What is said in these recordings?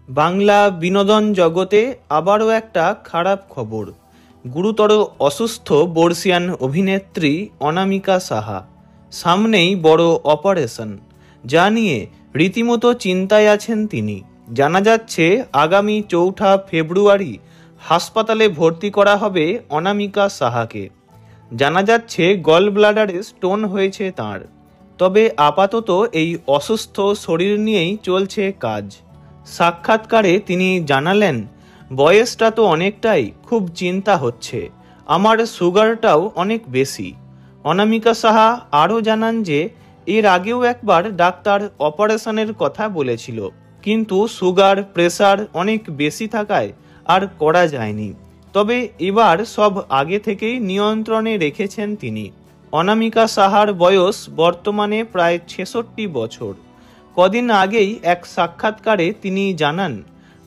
বাংলা বিনোদন জগতে আবারও একটা খারাপ খবর। গুরুতর অসুস্থ বর্ষিয়ান অভিনেত্রী অনামিকা সাহা। সামনেই বড় অপারেশন, যা নিয়ে রীতিমতো চিন্তায় আছেন তিনি। জানা যাচ্ছে আগামী ৪ঠা ফেব্রুয়ারি হাসপাতালে ভর্তি করা হবে অনামিকা সাহাকে। জানা যাচ্ছে গল ব্লাডারে স্টোন হয়েছে তাঁর। তবে আপাতত এই অসুস্থ শরীর নিয়েই চলছে কাজ। সাক্ষাৎকারে তিনি জানালেন, বয়সটা তো অনেকটাই, খুব চিন্তা হচ্ছে, আমার সুগারটাও অনেক বেশি। অনামিকা সাহা আরও জানান যে এর আগেও একবার ডাক্তার অপারেশনের কথা বলেছিল, কিন্তু সুগার প্রেসার অনেক বেশি থাকায় আর করা যায়নি। তবে এবার সব আগে থেকেই নিয়ন্ত্রণে রেখেছেন তিনি। অনামিকা সাহার বয়স বর্তমানে প্রায় ৬৬ বছর। কদিন আগেই এক সাক্ষাৎকারে তিনি জানান,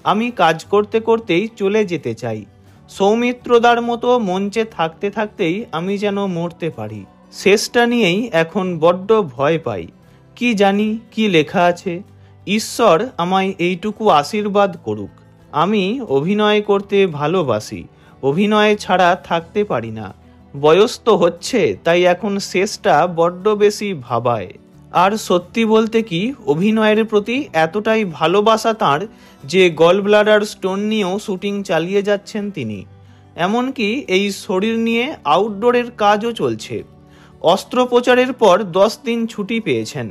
আমি কাজ করতে করতেই চলে যেতে চাই। সৌমিত্রদার মতো মঞ্চে থাকতে থাকতেই আমি যেন মরতে পারি। শেষটা নিয়েই এখন বড্ড ভয় পাই। কি জানি কি লেখা আছে। ঈশ্বর আমায় এইটুকু আশীর্বাদ করুক। আমি অভিনয় করতে ভালোবাসি, অভিনয় ছাড়া থাকতে পারি না। বয়স তো হচ্ছে, তাই এখন শেষটা বড্ড বেশি ভাবায়। আর সত্যি বলতে কি, অভিনয়ের প্রতি এতটাই ভালোবাসা তাঁর যে গল ব্লাডার স্টোন নিয়েও শুটিং চালিয়ে যাচ্ছেন তিনি। এমনকি এই শরীর নিয়ে আউটডোরের কাজও চলছে। অস্ত্রোপচারের পর 10 দিন ছুটি পেয়েছেন।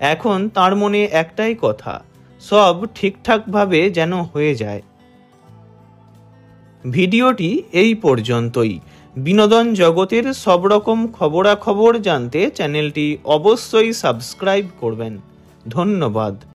এখন তার মনে একটাই কথা, সব ঠিকঠাকভাবে যেন হয়ে যায়। ভিডিওটি এই পর্যন্তই। বিনোদন জগতের সব রকম খবরাখবর জানতে চ্যানেলটি অবশ্যই সাবস্ক্রাইব করবেন। ধন্যবাদ।